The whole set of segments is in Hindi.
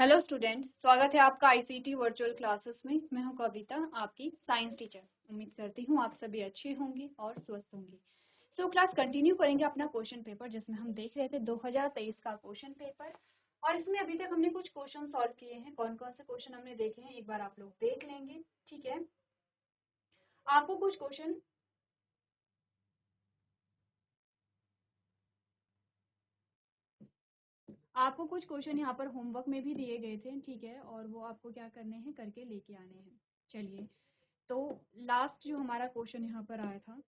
हेलो स्टूडेंट, स्वागत है आपका आईसीटी वर्चुअल क्लासेस में। मैं हूं कविता, आपकी साइंस टीचर। उम्मीद करती हूं आप सभी अच्छे होंगे और स्वस्थ होंगे। तो क्लास कंटिन्यू करेंगे अपना क्वेश्चन पेपर, जिसमें हम देख रहे थे 2023 का क्वेश्चन पेपर। और इसमें अभी तक हमने कुछ क्वेश्चन सॉल्व किए हैं। कौन कौन से क्वेश्चन हमने देखे हैं एक बार आप लोग देख लेंगे, ठीक है। आपको कुछ क्वेश्चन यहाँ पर होमवर्क में भी दिए गए थे, ठीक है। और वो आपको क्या करने हैं, करके लेके आने हैं। चलिए, तो लास्ट जो हमारा क्वेश्चन यहाँ पर आया था,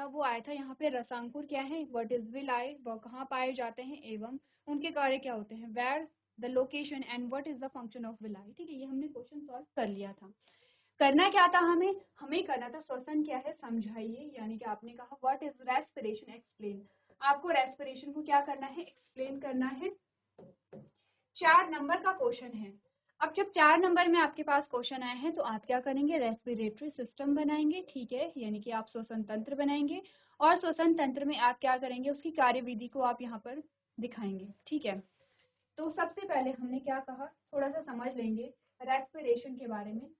वो आया था यहाँ पे रसांकुर क्या है, व्हाट इज विलाई, वो कहाँ पाए जाते हैं एवं उनके कार्य क्या होते हैं, where the location and what is the function of villi. ठीक है, ये हमने क्वेश्चन सॉल्व कर लिया था। करना क्या था हमें हमें करना था श्वसन क्या है समझाइए, यानी कि आपने कहा व्हाट इज रेस्पिरेशन एक्सप्लेन। आपको रेस्पिरेशन को क्या करना है, एक्सप्लेन करना है। 4 नंबर का क्वेश्चन है। अब जब 4 नंबर में आपके पास क्वेश्चन आए हैं तो आप क्या करेंगे, रेस्पिरेटरी सिस्टम बनाएंगे, ठीक है। यानी कि आप श्वसन तंत्र बनाएंगे और श्वसन तंत्र में आप क्या करेंगे, उसकी कार्यविधि को आप यहाँ पर दिखाएंगे, ठीक है। तो सबसे पहले हमने क्या कहा, थोड़ा सा समझ लेंगे रेस्पिरेशन के बारे में।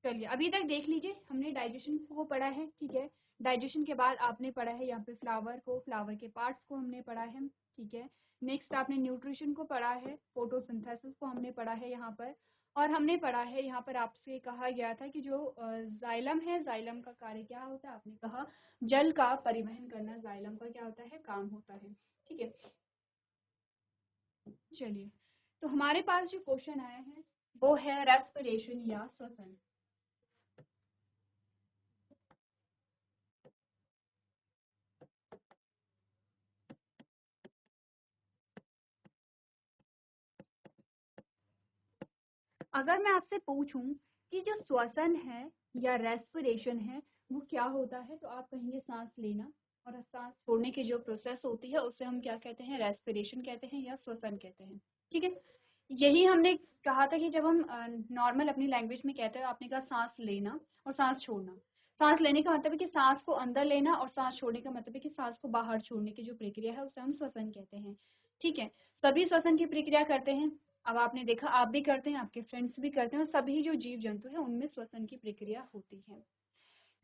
चलिए, अभी तक देख लीजिए, हमने डाइजेशन को पढ़ा है, ठीक है। डाइजेशन के बाद आपने पढ़ा है यहाँ पे फ्लावर को, फ्लावर के पार्ट्स को हमने पढ़ा है, ठीक है। नेक्स्ट आपने न्यूट्रिशन को पढ़ा है, फोटोसिंथेसिस को हमने पढ़ा है यहाँ पर। और हमने पढ़ा है यहाँ पर, आपसे कहा गया था कि जो जाइलम है, जाइलम का कार्य क्या होता है, आपने कहा जल का परिवहन करना जाइलम का क्या होता है, काम होता है, ठीक है। चलिए, तो हमारे पास जो क्वेश्चन आया है वो है रेस्पिरेशन या श्वसन। अगर मैं आपसे पूछूं कि जो श्वसन है या रेस्पिरेशन है वो क्या होता है, तो आप कहेंगे सांस लेना, और सांस छोड़ने की जो प्रोसेस होती है उसे हम क्या कहते हैं, रेस्पिरेशन कहते हैं या श्वसन कहते हैं, ठीक है। यही हमने कहा था कि जब हम नॉर्मल अपनी लैंग्वेज में कहते हैं, आपने कहा सांस लेना और सांस छोड़ना। सांस लेने का मतलब है कि सांस को अंदर लेना, और सांस छोड़ने का मतलब है कि सांस को बाहर छोड़ने की जो प्रक्रिया है उसे हम श्वसन कहते हैं, ठीक है। सभी श्वसन की प्रक्रिया करते हैं। अब आपने देखा, आप भी करते हैं, आपके फ्रेंड्स भी करते हैं, और सभी जो जीव जंतु हैं उनमें श्वसन की प्रक्रिया होती है।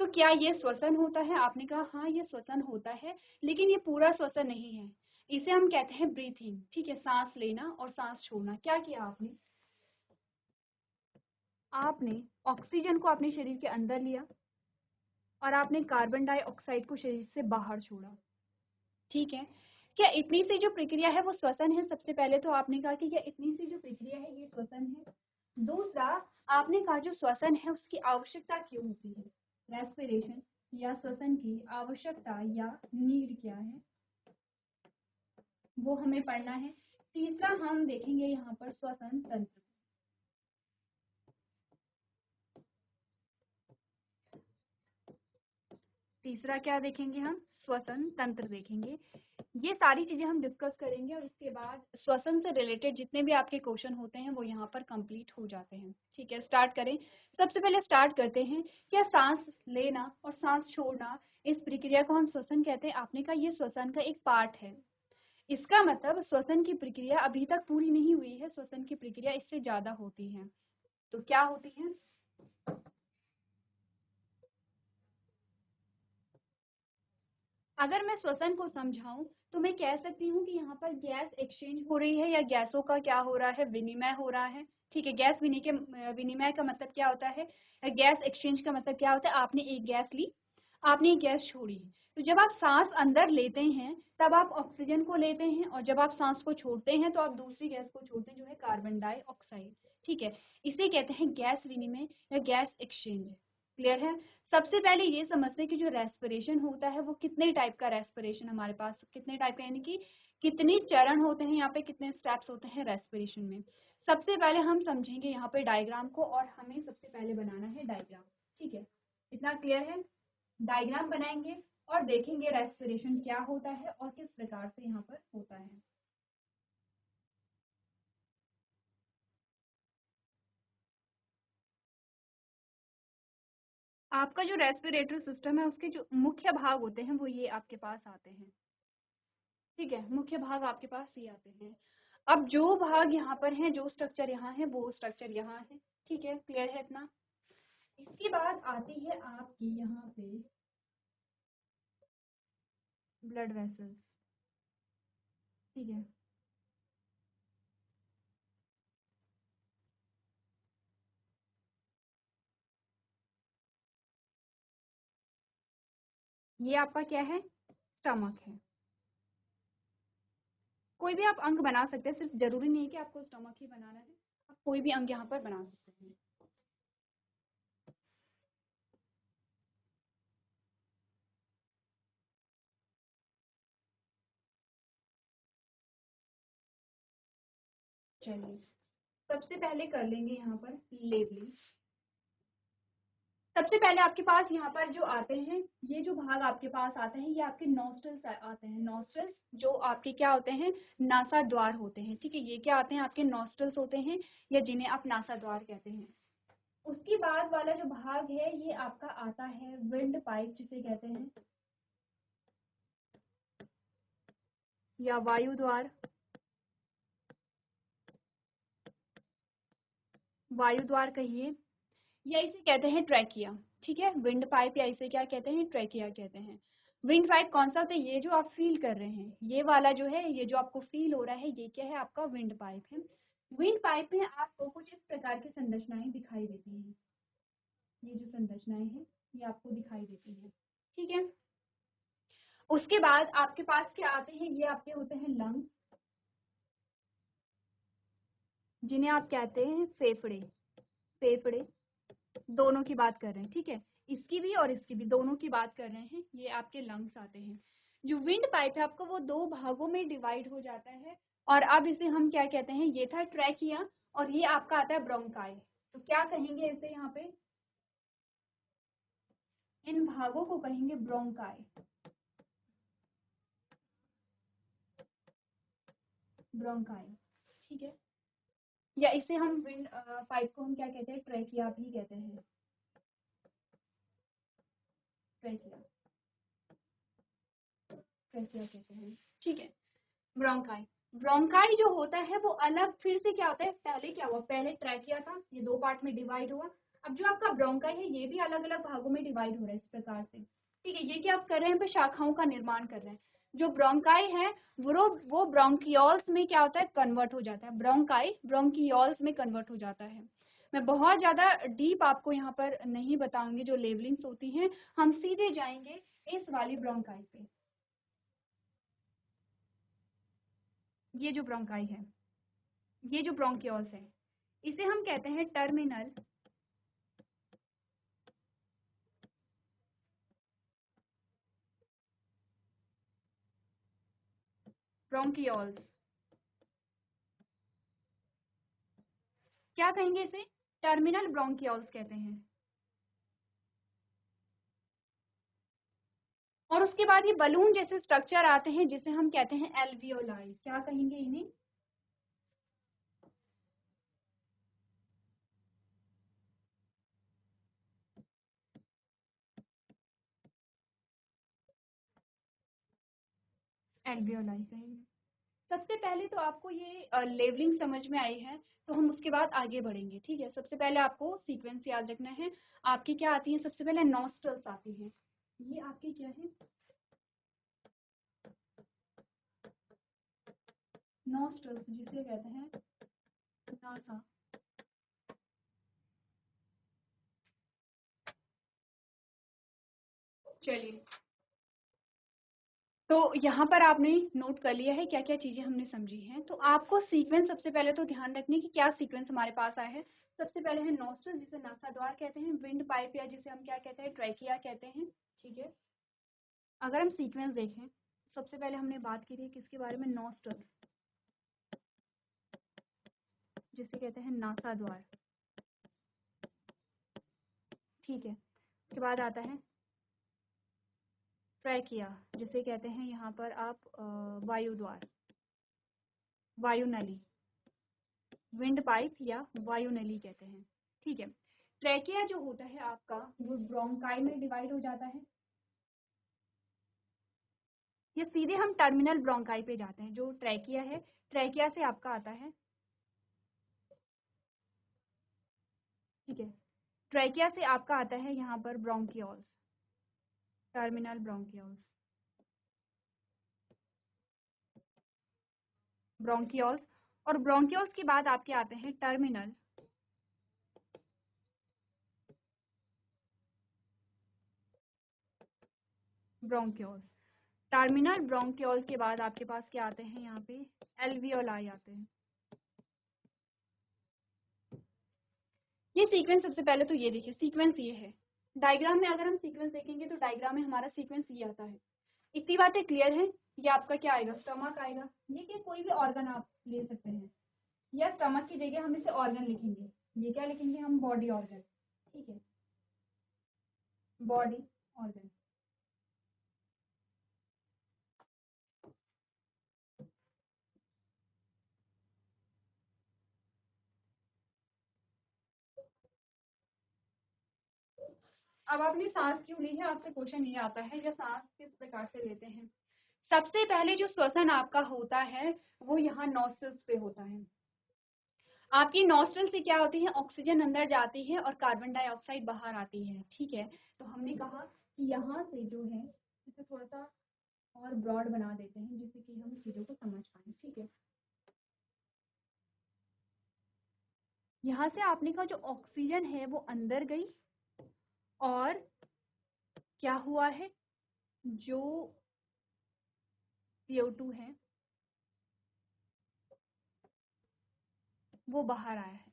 तो क्या ये श्वसन होता है, आपने कहा हाँ ये श्वसन होता है, लेकिन ये पूरा श्वसन नहीं है। इसे हम कहते हैं ब्रीथिंग, ठीक है, सांस लेना और सांस छोड़ना। क्या किया आपने, आपने ऑक्सीजन को अपने शरीर के अंदर लिया और आपने कार्बन डाइऑक्साइड को शरीर से बाहर छोड़ा, ठीक है। क्या इतनी सी जो प्रक्रिया है वो श्वसन है? सबसे पहले तो आपने कहा कि क्या इतनी सी जो प्रक्रिया है ये श्वसन है। दूसरा, आपने कहा जो श्वसन है उसकी आवश्यकता क्यों होती है, रेस्पिरेशन या श्वसन की आवश्यकता या नीड क्या है, वो हमें पढ़ना है। तीसरा हम देखेंगे यहाँ पर श्वसन तंत्र। तीसरा क्या देखेंगे हम, श्वसन तंत्र देखेंगे। ये सारी चीजें हम डिस्कस करेंगे, और उसके बाद श्वसन से रिलेटेड जितने भी आपके क्वेश्चन होते हैं वो यहाँ पर कंप्लीट हो जाते हैं, ठीक है। स्टार्ट करें। सबसे पहले स्टार्ट करते हैं, क्या सांस लेना और सांस छोड़ना इस प्रक्रिया को हम श्वसन कहते हैं? आपने कहा ये श्वसन का एक पार्ट है। इसका मतलब श्वसन की प्रक्रिया अभी तक पूरी नहीं हुई है, श्वसन की प्रक्रिया इससे ज्यादा होती है। तो क्या होती है, अगर मैं श्वसन को समझाऊं तो मैं कह सकती हूँ कि यहाँ पर गैस एक्सचेंज हो रही है, या गैसों का क्या हो रहा है, विनिमय हो रहा है, ठीक है। गैस विनिमय का मतलब क्या होता है, गैस एक्सचेंज का मतलब क्या होता है, आपने एक गैस ली, आपने एक गैस छोड़ी। तो जब आप सांस अंदर लेते हैं तब आप ऑक्सीजन को लेते हैं, और जब आप सांस को छोड़ते हैं तो आप दूसरी गैस को छोड़ते हैं जो है कार्बन डाइऑक्साइड, ठीक है। इसे कहते हैं गैस विनिमय या गैस एक्सचेंज। क्लियर है। सबसे पहले ये समझते हैं कि जो रेस्पिरेशन होता है वो कितने टाइप का रेस्पिरेशन हमारे पास, कितने टाइप का, यानी कि कितने चरण होते हैं यहाँ पे, कितने स्टेप्स होते हैं रेस्पिरेशन में। सबसे पहले हम समझेंगे यहाँ पे डायग्राम को, और हमें सबसे पहले बनाना है डायग्राम, ठीक है। इतना क्लियर है। डायग्राम बनाएंगे और देखेंगे रेस्पिरेशन क्या होता है और किस प्रकार से यहाँ पर होता है। आपका जो रेस्पिरेटरी सिस्टम है उसके जो मुख्य भाग होते हैं वो ये आपके पास आते हैं। ठीक है, मुख्य भाग आपके पास ये आते हैं। अब जो भाग यहाँ पर हैं, जो स्ट्रक्चर यहाँ है वो स्ट्रक्चर यहाँ है। ठीक है, क्लियर है इतना। इसके बाद आती है आपकी यहाँ पे ब्लड वेसल्स। ठीक है, ये आपका क्या है, स्टमक है। कोई भी आप अंग बना सकते हैं, सिर्फ जरूरी नहीं है कि आपको स्टमक ही बनाना है, आप कोई भी अंग यहाँ पर बना सकते हैं। चलिए, सबसे पहले कर लेंगे यहाँ पर लेबलिंग। सबसे पहले आपके पास यहाँ पर जो आते हैं, ये जो भाग आपके पास आते हैं, ये आपके नॉस्ट्रल्स आते हैं। नॉस्ट्रल्स जो आपके क्या होते हैं, नासा द्वार होते हैं। ठीक है, ये क्या आते हैं, आपके नॉस्ट्रल्स होते हैं, या जिन्हें आप नासा द्वार कहते हैं। उसके बाद वाला जो भाग है, ये आपका आता है विंड पाइप जिसे कहते हैं, या वायु द्वार। वायु द्वार कहिए, या इसे कहते हैं ट्रैकिया। ठीक है, विंड पाइप, या इसे क्या कहते हैं, ट्रैकिया कहते हैं। विंड पाइप कौन सा होता है, ये जो आप फील कर रहे हैं, ये वाला जो है, ये जो आपको फील हो रहा है, ये क्या है, आपका विंड पाइप है। विंड पाइप में आपको कुछ इस प्रकार की संरचनाएं दिखाई देती हैं। ये जो संरचनाएं हैं, ये आपको दिखाई देती हैं। ठीक है, उसके बाद आपके पास क्या आते हैं, ये आपके होते हैं लंग, जिन्हें आप कहते हैं फेफड़े। फेफड़े दोनों की बात कर रहे हैं। ठीक है, इसकी भी और इसकी भी, दोनों की बात कर रहे हैं। ये आपके लंग्स आते हैं। जो विंड पाइप है आपका, वो दो भागों में डिवाइड हो जाता है। और अब इसे हम क्या कहते हैं, ये था ट्रैकिया, और ये आपका आता है ब्रोंकाई। तो क्या कहेंगे इसे यहाँ पे, इन भागों को कहेंगे ब्रोंकाई। ब्रोंकाई, ठीक है। या इसे हम विंड पाइप को हम क्या कहते हैं, ट्रैकिया भी कहते हैं। ट्रैकिया, ट्रैकिया कहते हैं। ठीक है, ब्रोंकाई। ब्रोंकाई जो होता है वो अलग फिर से क्या होता है, पहले क्या हुआ, पहले ट्रैकिया था, ये दो पार्ट में डिवाइड हुआ। अब जो आपका ब्रोंकाई है, ये भी अलग अलग भागों में डिवाइड हो रहा है इस प्रकार से। ठीक है, ये क्या आप कर रहे हैं, पे शाखाओं का निर्माण कर रहे हैं। जो ब्रोंकाई है वो ब्रोंकियोल्स में क्या होता है, कन्वर्ट हो जाता है। ब्रोंकाई ब्रोंकियोल्स में कन्वर्ट हो जाता है। मैं बहुत ज्यादा डीप आपको यहाँ पर नहीं बताऊंगी जो लेवलिंग्स होती हैं, हम सीधे जाएंगे इस वाली ब्रोंकाई पे। ये जो ब्रोंकाई है, ये जो ब्रोंकियोल्स है, इसे हम कहते हैं टर्मिनल ब्रोंकियोल्स। क्या कहेंगे इसे, टर्मिनल ब्रोंकियोल्स कहते हैं। और उसके बाद ये बलून जैसे स्ट्रक्चर आते हैं, जिसे हम कहते हैं एल्वियोलाई। क्या कहेंगे इन्हें, एल्वियोलाई कहेंगे। सबसे पहले तो आपको ये लेवलिंग समझ में आई है, तो हम उसके बाद आगे बढ़ेंगे। ठीक है, सबसे पहले आपको सीक्वेंस याद रखना है। आपकी क्या आती है, सबसे पहले नॉस्ट्रल्स आती हैं। ये आपकी क्या है, नॉस्ट्रल्स जिसे कहते हैं नासा। चलिए, तो यहाँ पर आपने नोट कर लिया है क्या क्या चीजें हमने समझी हैं। तो आपको सीक्वेंस सबसे पहले तो ध्यान रखने की, क्या सीक्वेंस हमारे पास आया है। सबसे पहले है नॉस्ट्रल, जिसे नासा द्वार कहते हैं। विंड पाइप, या जिसे हम क्या कहते हैं, ट्रैकिया कहते हैं। ठीक है, अगर हम सीक्वेंस देखें, सबसे पहले हमने बात की थी किसके बारे में, नॉस्ट्रल, जिसे कहते हैं नासा द्वार। ठीक है, उसके बाद आता है ट्रैकिया, जिसे कहते हैं यहाँ पर आप वायु द्वार, वायु नली। विंड पाइप या वायु नली कहते हैं। ठीक है, ट्रैकिया जो होता है आपका, वो ब्रोंकाई में डिवाइड हो जाता है। ये सीधे हम टर्मिनल ब्रोंकाई पे जाते हैं। जो ट्रैकिया है, ट्रैकिया से आपका आता है, ठीक है, ट्रैकिया से आपका आता है यहाँ पर ब्रोंकियोल्स, टर्मिनल ब्रोंकियोल्स, ब्रोंकियोल्स, और ब्रोंकियोल्स के बाद आपके आते हैं टर्मिनल ब्रोंकियोल्स। टर्मिनल ब्रोंकियोल्स के बाद आपके पास क्या आते हैं, यहाँ पे एल्वियोलाई आते हैं। ये सीक्वेंस सबसे पहले तो ये देखिए, सीक्वेंस ये है। डायग्राम में अगर हम सीक्वेंस देखेंगे तो डायग्राम में हमारा सीक्वेंस ये आता है। इतनी बातें क्लियर है। ये आपका क्या आएगा, स्टमक आएगा। ये कि कोई भी ऑर्गन आप ले सकते हैं, या स्टमक की जगह हम इसे ऑर्गन लिखेंगे। ये क्या लिखेंगे हम, बॉडी ऑर्गन, ठीक है, बॉडी ऑर्गन। अब आपने सांस क्यों ली है, आपसे क्वेश्चन ये आता है, या सांस किस प्रकार से लेते हैं। सबसे पहले जो श्वसन आपका होता है वो यहाँ नॉस्ट्रल्स पे होता है। आपकी नॉस्ट्रल से क्या होती है, ऑक्सीजन अंदर जाती है और कार्बन डाइऑक्साइड बाहर आती है, ठीक है। तो हमने कहा कि यहाँ से जो है इसे थोड़ा सा और ब्रॉड बना देते हैं जिससे कि हम चीजों को समझ पाए, ठीक है। यहाँ से आपने कहा जो ऑक्सीजन है वो अंदर गई, और क्या हुआ है, जो CO2 है वो बाहर आया है,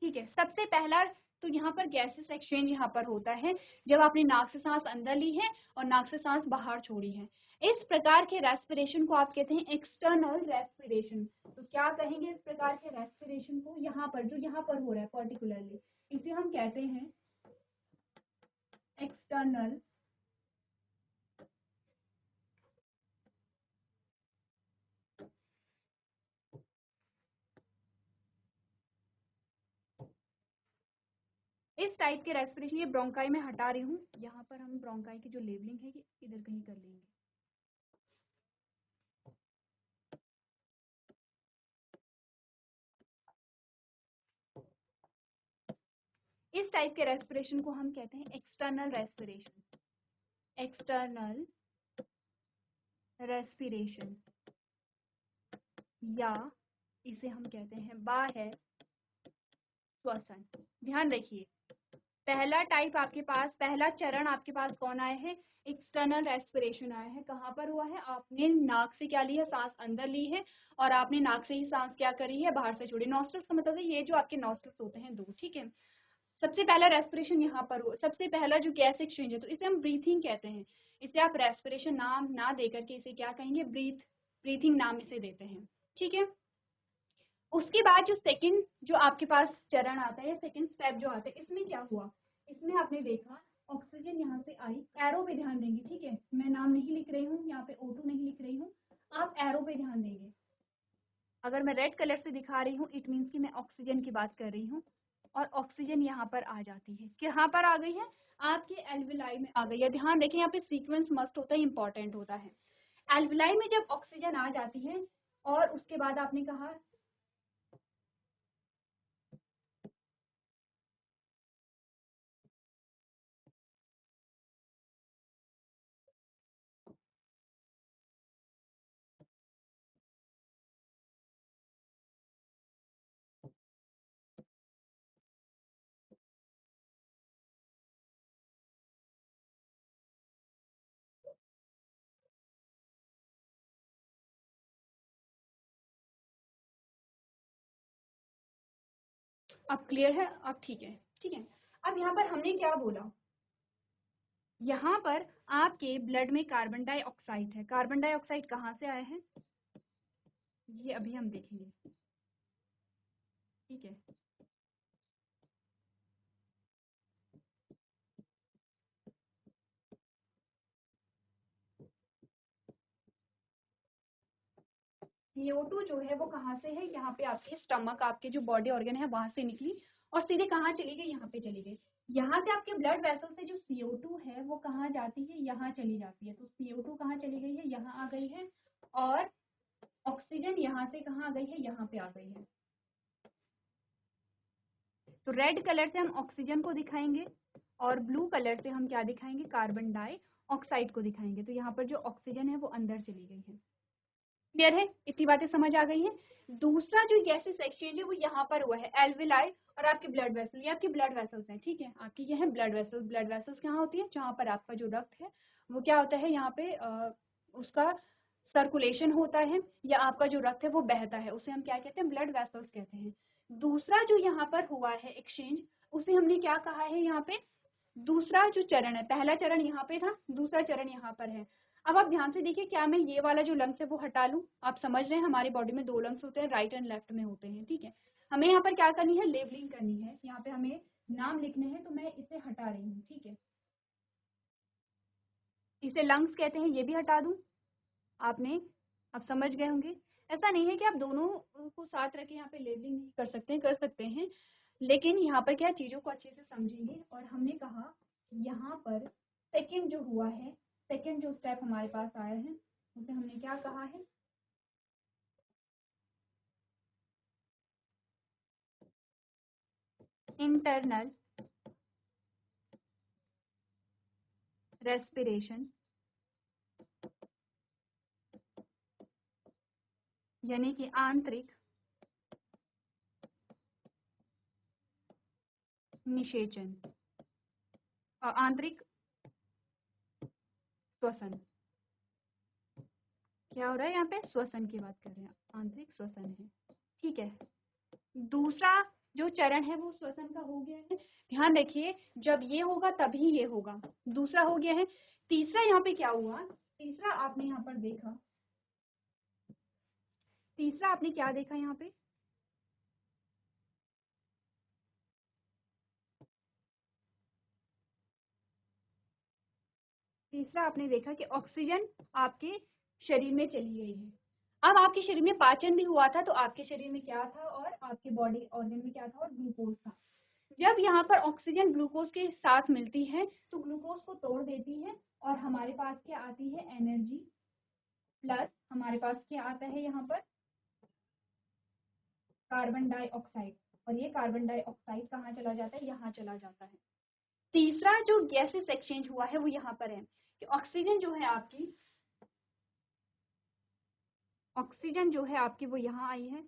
ठीक है। सबसे पहला तो यहाँ पर गैसेस एक्सचेंज यहाँ पर होता है जब आपने नाक से सांस अंदर ली है और नाक से सांस बाहर छोड़ी है। इस प्रकार के रेस्पिरेशन को आप कहते हैं एक्सटर्नल रेस्पिरेशन। तो क्या कहेंगे इस प्रकार के रेस्पिरेशन को, यहाँ पर जो यहाँ पर हो रहा है पर्टिकुलरली, इसे हम कहते हैं एक्सटर्नल इस टाइप के रेस्पिरेशन। ये ब्रोंकाई में हटा रही हूँ, यहाँ पर हम ब्रोंकाई की जो लेबलिंग है ये इधर कहीं कर लेंगे। इस टाइप के रेस्पिरेशन को हम कहते हैं एक्सटर्नल रेस्पिरेशन, एक्सटर्नल रेस्पिरेशन, या इसे हम कहते हैं बाह्य श्वसन। ध्यान रखिए, पहला टाइप आपके पास, पहला चरण आपके पास कौन आया है, एक्सटर्नल रेस्पिरेशन आया है। कहाँ पर हुआ है, आपने नाक से क्या ली है, सांस अंदर ली है, और आपने नाक से ही सांस क्या करी है, बाहर से छोड़ी। नॉस्ट्रल्स का मतलब है ये जो आपके नॉस्ट्रल्स होते हैं दो, ठीक है। सबसे पहला रेस्पिरेशन यहाँ पर हुआ, सबसे पहला जो गैस एक्सचेंज है, तो इसे हम ब्रीथिंग कहते हैं। इसे आप रेस्पिरेशन नाम ना देकर के इसे क्या कहेंगे, ब्रीथिंग नाम इसे देते हैं, ठीक है। उसके बाद जो सेकंड जो आपके पास चरण आता है, सेकंड स्टेप जो आता है, इसमें क्या हुआ, इसमें आपने देखा ऑक्सीजन यहाँ से आई, एरो पे ध्यान देंगे, ठीक है। मैं नाम नहीं लिख रही हूँ, यहाँ पे O2 नहीं लिख रही हूँ, आप एरो पे ध्यान देंगे। अगर मैं रेड कलर से दिखा रही हूँ इट मीन्स कि मैं ऑक्सीजन की बात कर रही हूँ, और ऑक्सीजन यहाँ पर आ जाती है, कहाँ पर आ गई है, आपके एल्विलाई में आ गई है। ध्यान रखें यहाँ पे सीक्वेंस मस्ट होता है, इंपॉर्टेंट होता है। एल्विलाई में जब ऑक्सीजन आ जाती है, और उसके बाद आपने कहा अब क्लियर है, अब ठीक है, ठीक है। अब यहाँ पर हमने क्या बोला, यहाँ पर आपके ब्लड में कार्बन डाइऑक्साइड है। कार्बन डाइऑक्साइड कहाँ से आया है, ये अभी हम देखेंगे, ठीक है। CO2 जो है वो कहाँ से है, यहाँ पे आपके स्टमक, आपके जो बॉडी ऑर्गन है वहां से निकली और सीधे कहाँ चली गई, यहाँ पे चली गई। यहाँ से आपके ब्लड वेसल से जो CO2 है वो कहाँ जाती है, यहाँ चली जाती है। तो CO2 कहाँ चली गई है, यहाँ आ गई है, और ऑक्सीजन यहाँ से कहाँ आ गई है, यहाँ पे आ गई है। तो रेड कलर से हम ऑक्सीजन को दिखाएंगे और ब्लू कलर से हम क्या दिखाएंगे, कार्बन डाइऑक्साइड को दिखाएंगे। तो यहाँ पर जो ऑक्सीजन है वो अंदर चली गई है। क्लियर है, इतनी बातें समझ आ गई हैं। दूसरा जो गैसेस एक्सचेंज है वो यहाँ पर हुआ है, एल्विलाई और आपके ब्लड वेसल, ये आपके ब्लड वेसल्स हैं, ठीक है, आपकी ये है ब्लड वेसल्स। ब्लड वेसल्स कहाँ होती है, जहाँ पर आपका जो रक्त है वो क्या होता है, यहाँ पे उसका सर्कुलेशन होता है, या आपका जो रक्त है वो बहता है, उसे हम क्या कहते हैं, ब्लड वेसल्स कहते हैं। दूसरा जो यहाँ पर हुआ है एक्सचेंज, उसे हमने क्या कहा है, यहाँ पे दूसरा जो चरण है, पहला चरण यहाँ पे था, दूसरा चरण यहाँ पर है। अब आप ध्यान से देखिए, क्या मैं ये वाला जो लंग्स है वो हटा लूं, आप समझ रहे हैं हमारी बॉडी में दो लंग्स होते हैं, राइट एंड लेफ्ट में होते हैं, ठीक है। हमें यहाँ पर क्या करनी है, लेबलिंग करनी है, यहाँ पे हमें नाम लिखने हैं, तो मैं इसे हटा रही हूँ, ठीक है। इसे लंग्स कहते हैं, ये भी हटा दूं, आपने अब समझ गए होंगे। ऐसा नहीं है कि आप दोनों को साथ रख के यहाँ पे लेबलिंग नहीं कर सकते हैं, कर सकते हैं, लेकिन यहाँ पर क्या चीजों को अच्छे से समझेंगे। और हमने कहा यहाँ पर सेकंड जो हुआ है, सेकंड जो स्टेप हमारे पास आया है, उसे हमने क्या कहा है, इंटरनल रेस्पिरेशन, यानी कि आंतरिक निषेचन और आंतरिक श्वसन। क्या हो रहा है यहाँ पे, श्वसन की बात कर रहे हैं, आंतरिक श्वसन है, ठीक है। दूसरा जो चरण है वो श्वसन का हो गया है, ध्यान रखिए, जब ये होगा तभी ये होगा, दूसरा हो गया है। तीसरा यहाँ पे क्या हुआ, तीसरा आपने यहाँ पर देखा, तीसरा आपने क्या देखा यहाँ पे, तीसरा आपने देखा कि ऑक्सीजन आपके शरीर में चली गई है। अब आपके शरीर में पाचन भी हुआ था, तो आपके शरीर में क्या था और आपके बॉडी ऑर्गन में क्या था, और ग्लूकोज था। जब यहाँ पर ऑक्सीजन ग्लूकोज के साथ मिलती है तो ग्लूकोज को तोड़ देती है, और हमारे पास क्या आती है, एनर्जी, प्लस हमारे पास क्या आता है यहाँ पर, कार्बन डाइऑक्साइड। और ये कार्बन डाइऑक्साइड कहाँ चला जाता है, यहाँ चला जाता है। तीसरा जो गैसेस एक्सचेंज हुआ है वो यहाँ पर है कि ऑक्सीजन जो है आपकी, ऑक्सीजन जो है आपकी वो यहाँ आई है।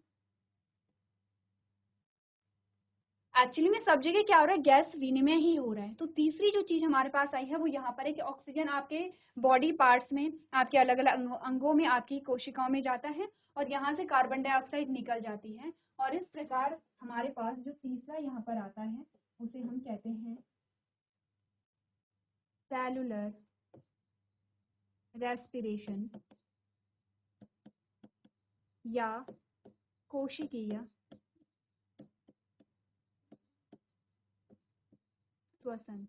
एक्चुअली में सब जगह क्या हो रहा है, गैस विनिमय ही हो रहा है। तो तीसरी जो चीज हमारे पास आई है वो यहाँ पर है कि ऑक्सीजन आपके बॉडी पार्ट्स में, आपके अलग अलग अंगों में, आपकी कोशिकाओं में जाता है, और यहाँ से कार्बन डाइऑक्साइड निकल जाती है। और इस प्रकार हमारे पास जो तीसरा यहाँ पर आता है उसे हम कहते हैं सेलुलर रेस्पिरेशन, या कोशिकीय श्वसन।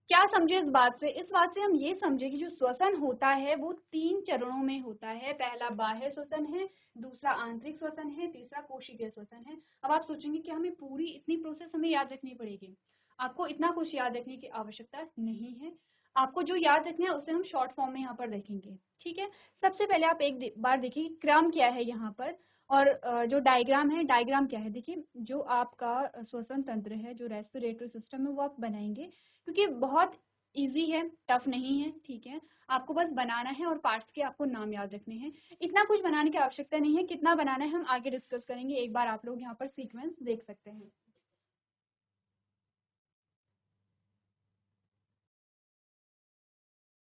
क्या समझे इस बात से, इस बात से हम ये समझे कि जो श्वसन होता है वो तीन चरणों में होता है। पहला बाह्य श्वसन है, दूसरा आंतरिक श्वसन है, तीसरा कोशिकीय श्वसन है। अब आप सोचेंगे कि हमें पूरी इतनी प्रोसेस हमें याद रखनी पड़ेगी। आपको इतना कुछ याद रखने की आवश्यकता नहीं है। आपको जो याद रखना है उसे हम शॉर्ट फॉर्म में यहाँ पर देखेंगे, ठीक है। सबसे पहले आप एक बार देखिए क्रम क्या है यहाँ पर, और जो डायग्राम है, डायग्राम क्या है, देखिए जो आपका श्वसन तंत्र है, जो रेस्पिरेटरी सिस्टम है वो आप बनाएंगे, क्योंकि बहुत इजी है, टफ नहीं है, ठीक है। आपको बस बनाना है और पार्ट्स के आपको नाम याद रखने हैं। इतना कुछ बनाने की आवश्यकता नहीं है, कितना बनाना है हम आगे डिस्कस करेंगे। एक बार आप लोग यहाँ पर सीक्वेंस देख सकते हैं।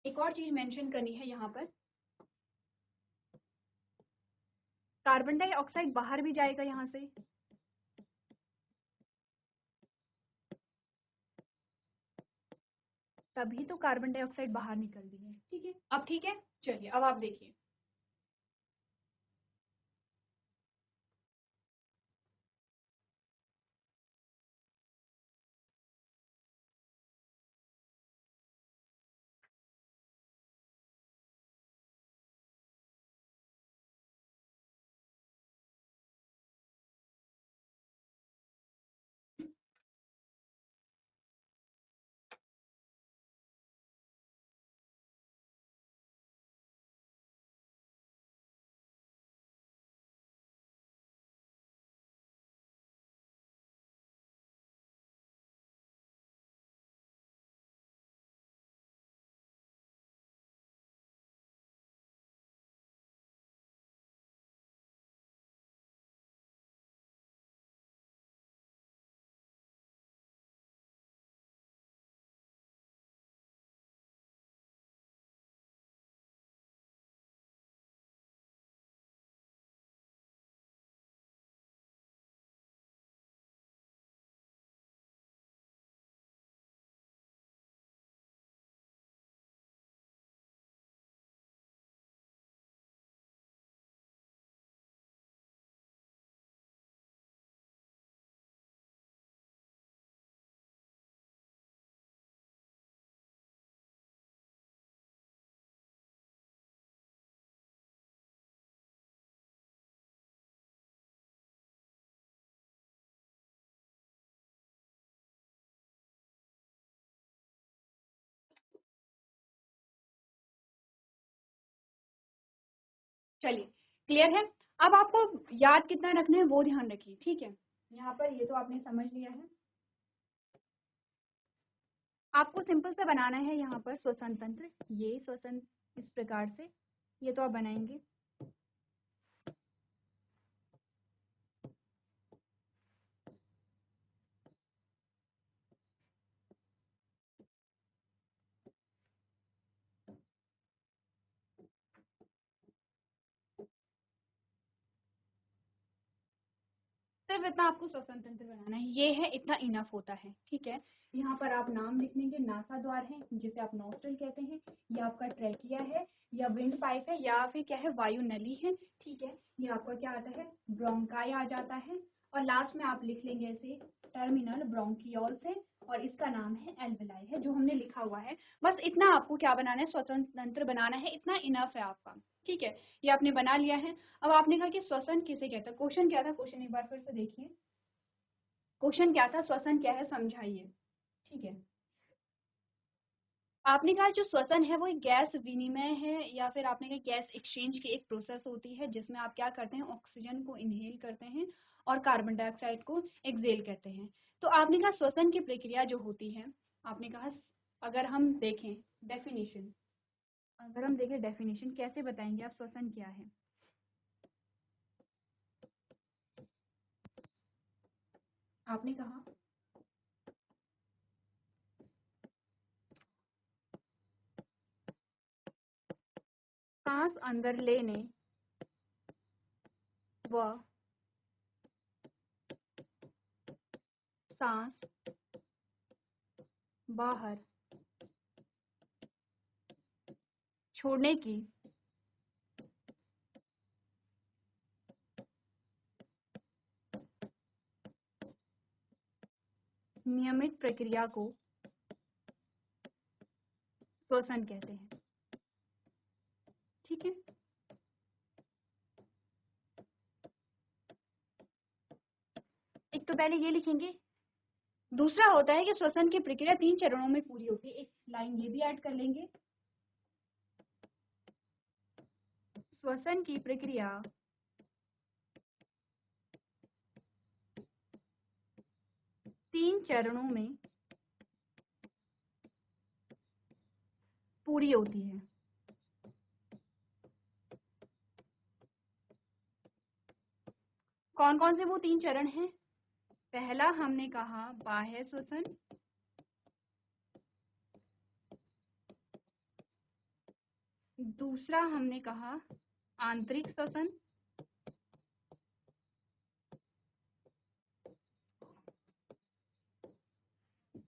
एक और चीज मेंशन करनी है यहाँ पर, कार्बन डाइऑक्साइड बाहर भी जाएगा यहाँ से, तभी तो कार्बन डाइऑक्साइड बाहर निकल रही है, ठीक है। अब ठीक है, चलिए अब आप देखिए। चलिए, क्लियर है। अब आपको याद कितना रखना है वो ध्यान रखिए, ठीक है। यहाँ पर ये तो आपने समझ लिया है। आपको सिंपल से बनाना है यहाँ पर श्वसन तंत्र, ये श्वसन इस प्रकार से, ये तो आप बनाएंगे। सिर्फ इतना आपको श्वसन तंत्र बनाना है, ये है, इतना इनफ होता है, ठीक है। यहाँ पर आप नाम लिख लेंगे, नासा द्वार है जिसे आप नोस्ट्रल कहते हैं, ये आपका ट्रैकिया है, या विंड पाइप है, या फिर क्या है, वायु नली है, ठीक है। ये आपका क्या आता है, ब्रोंकाई आ जाता है, और लास्ट में आप लिख लेंगे ऐसे टर्मिनल ब्रोंकियोल्स है, और इसका नाम है एल्वेलाई है, जो हमने लिखा हुआ है। बस इतना आपको क्या बनाना है, श्वसन तंत्र बनाना है, इतना इनफ है आपका, ठीक है। ये आपने बना लिया है। अब आपने कहा कि श्वसन किसे कहता है, क्वेश्चन क्या था, क्वेश्चन एक बार फिर से देखिए, क्वेश्चन क्या था, श्वसन क्या है समझाइए, ठीक है। आपने कहा जो श्वसन है वो एक गैस विनिमय है, या फिर आपने कहा गैस एक्सचेंज की एक प्रोसेस होती है जिसमें आप क्या करते हैं, ऑक्सीजन को इनहेल करते हैं और कार्बन डाइऑक्साइड को एक्सहेल करते हैं। तो आपने कहा श्वसन की प्रक्रिया जो होती है, आपने कहा अगर हम देखें डेफिनेशन, अगर हम देखें डेफिनेशन कैसे बताएंगे आप श्वसन क्या है। आपने कहा सांस अंदर लेने व सांस बाहर छोड़ने की नियमित प्रक्रिया को श्वसन कहते हैं, ठीक है। एक तो पहले ये लिखेंगे, दूसरा होता है कि श्वसन की प्रक्रिया 3 चरणों में पूरी होती है, एक लाइन ये भी ऐड कर लेंगे, श्वसन की प्रक्रिया 3 चरणों में पूरी होती है। कौन कौन से वो 3 चरण हैं, पहला हमने कहा बाह्य श्वसन, दूसरा हमने कहा आंतरिक श्वसन,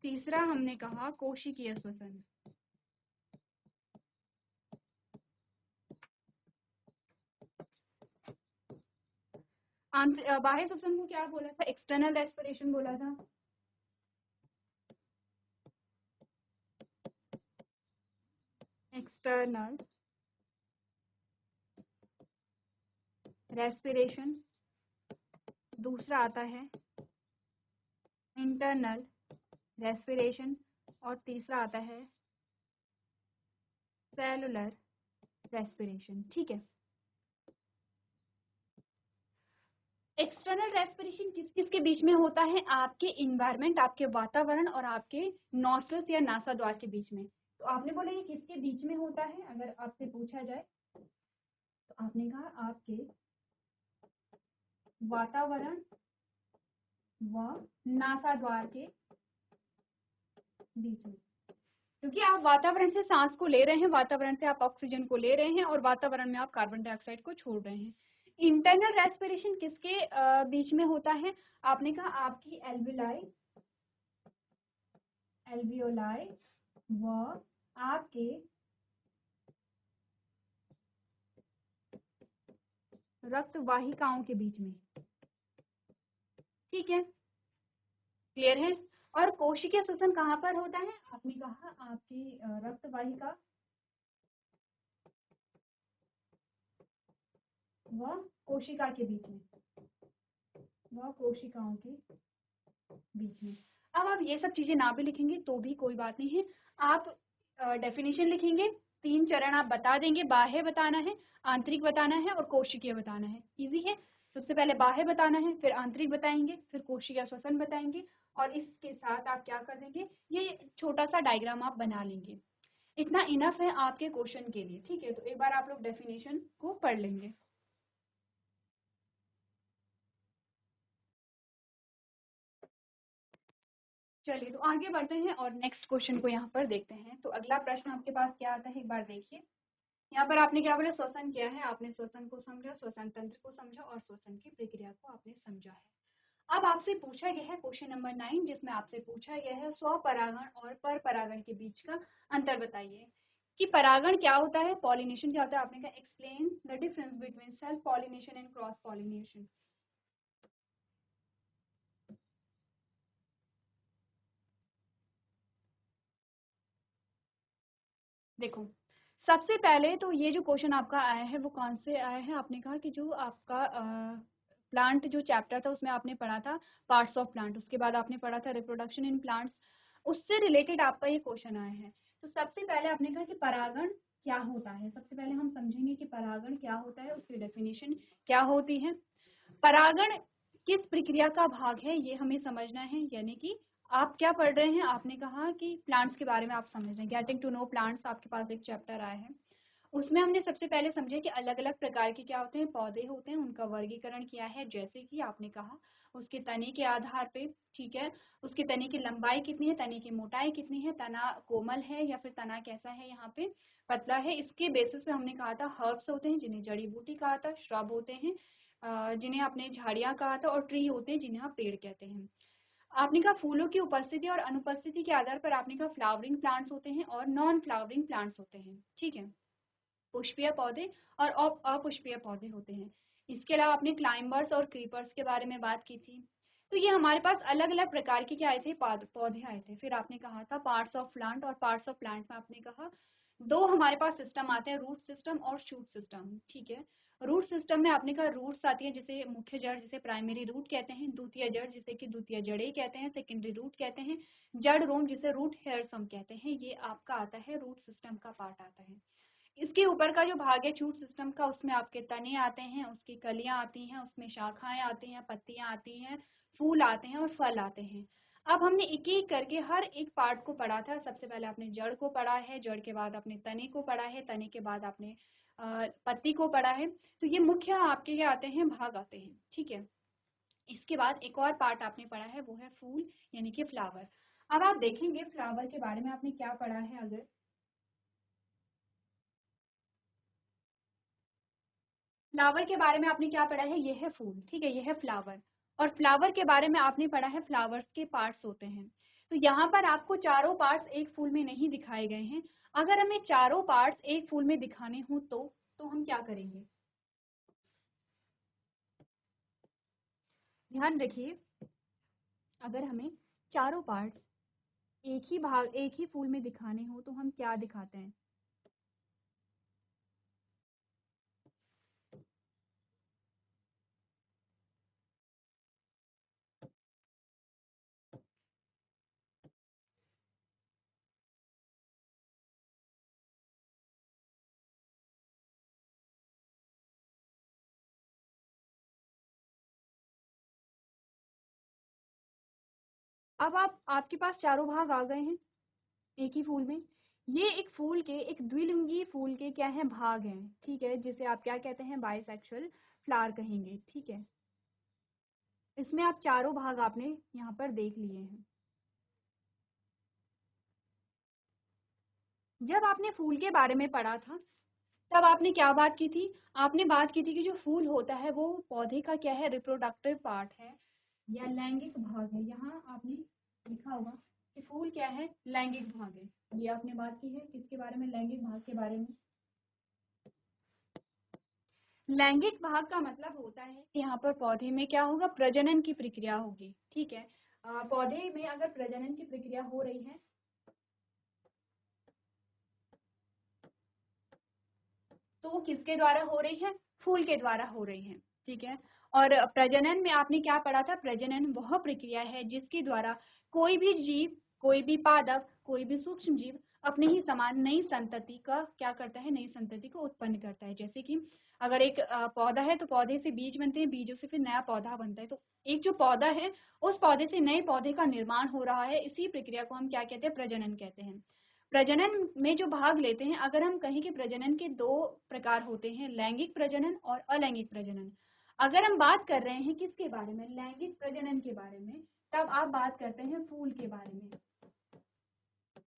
तीसरा हमने कहा कोशिकीय श्वसन। बाह्य श्वसन को क्या बोला था, एक्सटर्नल रेस्पिरेशन बोला था, एक्सटर्नल रेस्पिरेशन, दूसरा आता है इंटरनल रेस्पिरेशन, और तीसरा आता है सेलुलर रेस्पिरेशन, ठीक है। एक्सटर्नल रेस्पिरेशन किस किस के बीच में होता है, आपके इन्वायरमेंट, आपके वातावरण और आपके नॉस्ट्रल्स या नासा द्वार के बीच में। तो आपने बोला ये किसके बीच में होता है, अगर आपसे पूछा जाए तो आपने कहा आपके वातावरण व नासा द्वार के बीच में, क्योंकि आप वातावरण से सांस को ले रहे हैं, वातावरण से आप ऑक्सीजन को ले रहे हैं, और वातावरण में आप कार्बन डाइऑक्साइड को छोड़ रहे हैं। इंटरनल रेस्पिरेशन किसके बीच में होता है, आपने कहा आपकी एल्विलाई, एल्वियोलाई व आपके रक्त वाहिकाओं के बीच में, ठीक है, क्लियर है। और कोशिकीय श्वसन कहाँ पर होता है, आपने कहा आपकी रक्त वाहिका व कोशिका के बीच में, व कोशिकाओं के बीच में। अब आप ये सब चीजें ना भी लिखेंगे तो भी कोई बात नहीं है, आप डेफिनेशन लिखेंगे, 3 चरण आप बता देंगे, बाह्य बताना है, आंतरिक बताना है और कोशिकीय बताना है। इजी है। सबसे पहले बाह्य बताना है, फिर आंतरिक बताएंगे, फिर कोशिकीय श्वसन बताएंगे और इसके साथ आप क्या कर देंगे, ये छोटा सा डायग्राम आप बना लेंगे। इतना इनफ है आपके क्वेश्चन के लिए। ठीक है, तो एक बार आप लोग डेफिनेशन को पढ़ लेंगे। चलिए तो आगे बढ़ते हैं और नेक्स्ट क्वेश्चन को यहाँ पर देखते हैं। तो अगला प्रश्न आपके पास क्या आता है, एक बार देखिए। यहाँ पर आपने क्या बोला, श्वसन क्या है, आपने श्वसन को समझा, श्वसन तंत्र को समझा और श्वसन की प्रक्रिया को आपने समझा है। अब आपसे पूछा गया है क्वेश्चन नंबर 9, जिसमें आपसे पूछा गया है स्वपरागण और परपरागण के बीच का अंतर बताइए। कि परागण क्या होता है, पॉलिनेशन क्या होता है। आपने कहा explain the difference between self pollination and cross pollination. देखो, सबसे पहले तो ये जो क्वेश्चन आपका आया है वो कौन से आया है, आपने कहा कि जो आपका प्लांट जो चैप्टर था उसमें आपने पढ़ा था पार्ट्स ऑफ प्लांट, उसके बाद आपने पढ़ा था रिप्रोडक्शन इन प्लांट्स, उससे रिलेटेड आपका ये क्वेश्चन आया है। तो सबसे पहले आपने कहा कि परागण क्या होता है। सबसे पहले हम समझेंगे कि परागण क्या होता है, उसकी डेफिनेशन क्या होती है। परागण किस प्रक्रिया का भाग है ये हमें समझना है। यानी कि आप क्या पढ़ रहे हैं, आपने कहा कि प्लांट्स के बारे में आप समझ रहे हैं, गेटिंग टू नो प्लांट्स आपके पास एक चैप्टर आया है। उसमें हमने सबसे पहले समझे कि अलग अलग प्रकार के क्या होते हैं, पौधे होते हैं, उनका वर्गीकरण किया है। जैसे कि आपने कहा उसके तने के आधार पे, ठीक है, उसके तने की लंबाई कितनी है, तने की मोटाई कितनी है, तना कोमल है या फिर तना कैसा है, यहाँ पे पतला है, इसके बेसिस पे हमने कहा था हर्ब्स होते हैं जिन्हें जड़ी बूटी कहा था, श्रब होते हैं जिन्हें आपने झाड़ियां कहा था, और ट्री होते हैं जिन्हें आप पेड़ कहते हैं। आपने कहा फूलों की उपस्थिति और अनुपस्थिति के आधार पर आपने कहा फ्लावरिंग प्लांट्स होते हैं और नॉन फ्लावरिंग प्लांट्स होते हैं। ठीक है, पुष्पीय पौधे और अपुष्पीय पौधे होते हैं। इसके अलावा आपने क्लाइंबर्स और क्रीपर्स के बारे में बात की थी। तो ये हमारे पास अलग अलग प्रकार के क्या आए थे, पौधे आए थे। फिर आपने कहा था पार्ट्स ऑफ प्लांट, और पार्ट्स ऑफ प्लांट में आपने कहा दो हमारे पास सिस्टम आते हैं, रूट सिस्टम और शूट सिस्टम। ठीक है, रूट सिस्टम में आपने कहा रूट्स आती है, जिसे मुख्य जड़ जिसे प्राइमरी रूट कहते हैं, द्वितीय जड़ जिसे कि द्वितीय जड़ें कहते हैं, सेकेंडरी रूट कहते हैं, जड़ रोम जिसे रूट हेयर्स हम कहते हैं। ये आपका आता है रूट सिस्टम का पार्ट आता है। इसके ऊपर का जो भाग है शूट सिस्टम का, उसमें आपके तने आते हैं, उसकी कलियां आती हैं, उसमें शाखाएं आती हैं, पत्तियां आती हैं, फूल आते हैं और फल आते हैं। अब हमने एक एक करके हर एक पार्ट को पढ़ा था। सबसे पहले आपने जड़ को पढ़ा है, जड़ के बाद आपने तने को पढ़ा है, तने के बाद आपने पत्ती को पढ़ा है। तो ये मुख्य आपके ये आते हैं, भाग आते हैं। ठीक है, इसके बाद एक और पार्ट आपने पढ़ा है, वो है फूल यानी कि फ्लावर। अब आप देखेंगे फ्लावर के बारे में आपने क्या पढ़ा है। अगर फ्लावर के बारे में आपने क्या पढ़ा है, ये है फूल, ठीक है, ये है फ्लावर। और फ्लावर के बारे में आपने पढ़ा है फ्लावर्स के पार्ट्स होते हैं। तो यहाँ पर आपको चारों पार्ट्स एक फूल में नहीं दिखाए गए हैं। अगर हमें चारों पार्ट्स एक फूल में दिखाने हो तो हम क्या करेंगे, ध्यान रखिए। अगर हमें चारों पार्ट्स एक ही फूल में दिखाने हो तो हम क्या दिखाते हैं। अब आपके पास चारों भाग आ गए हैं एक ही फूल में। ये एक फूल के, एक द्विलिंगी फूल के क्या है, भाग हैं। ठीक है, जिसे आप क्या कहते हैं, बाइसेक्सुअल फ्लावर कहेंगे। ठीक है, इसमें आप चारों भाग आपने यहाँ पर देख लिए हैं। जब आपने फूल के बारे में पढ़ा था तब आपने क्या बात की थी, आपने बात की थी कि जो फूल होता है वो पौधे का क्या है, रिप्रोडक्टिव पार्ट है या लैंगिक भाग है। यहाँ आपने लिखा होगा कि फूल क्या है, लैंगिक भाग है। ये आपने बात की है किसके बारे में, लैंगिक भाग के बारे में। लैंगिक भाग का मतलब होता है कि यहाँ पर पौधे में क्या होगा, प्रजनन की प्रक्रिया होगी। ठीक है, पौधे में अगर प्रजनन की प्रक्रिया हो रही है तो वो किसके द्वारा हो रही है, फूल के द्वारा हो रही है। ठीक है, और प्रजनन में आपने क्या पढ़ा था, प्रजनन वह प्रक्रिया है जिसके द्वारा कोई भी जीव, कोई भी पादप, कोई भी सूक्ष्म जीव अपने ही समान नई संतति का क्या करता है, नई संतति को उत्पन्न करता है। जैसे कि अगर एक पौधा है तो पौधे से बीज बनते हैं, बीजों से फिर नया पौधा बनता है। तो एक जो पौधा है उस पौधे से नए पौधे का निर्माण हो रहा है, इसी प्रक्रिया को हम क्या कहते हैं, प्रजनन कहते हैं। प्रजनन में जो भाग लेते हैं, अगर हम कहें कि प्रजनन के दो प्रकार होते हैं, लैंगिक प्रजनन और अलैंगिक प्रजनन। अगर हम बात कर रहे हैं किसके बारे में, लैंगिक प्रजनन के बारे में, तब आप बात करते हैं फूल के बारे में।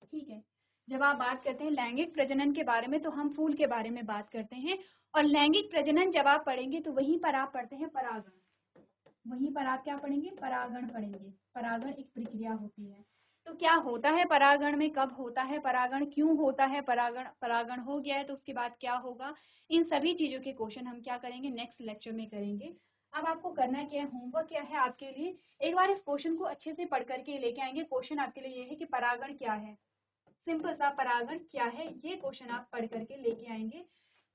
ठीक है, जब आप बात करते हैं लैंगिक प्रजनन के बारे में तो हम फूल के बारे में बात करते हैं। और लैंगिक प्रजनन जब आप पढ़ेंगे तो वहीं पर आप पढ़ते हैं परागण। वहीं पर आप क्या पढ़ेंगे, परागण पढ़ेंगे। परागण एक प्रक्रिया होती है। तो क्या होता है परागण में, कब होता है परागण, क्यों होता है परागण, परागण हो गया है तो उसके बाद क्या होगा, इन सभी चीजों के क्वेश्चन हम क्या करेंगे, नेक्स्ट लेक्चर में करेंगे। अब आपको करना क्या है, होमवर्क क्या है आपके लिए, एक बार इस क्वेश्चन को अच्छे से पढ़ करके लेके आएंगे। क्वेश्चन आपके लिए ये है कि परागण क्या है, सिंपल सा परागण क्या है, ये क्वेश्चन आप पढ़ करके लेके आएंगे।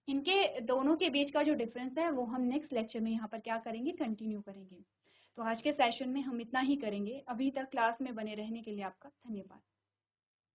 इनके दोनों के बीच का जो डिफरेंस है वो हम नेक्स्ट लेक्चर में यहाँ पर क्या करेंगे, कंटिन्यू करेंगे। तो आज के सेशन में हम इतना ही करेंगे। अभी तक क्लास में बने रहने के लिए आपका धन्यवाद।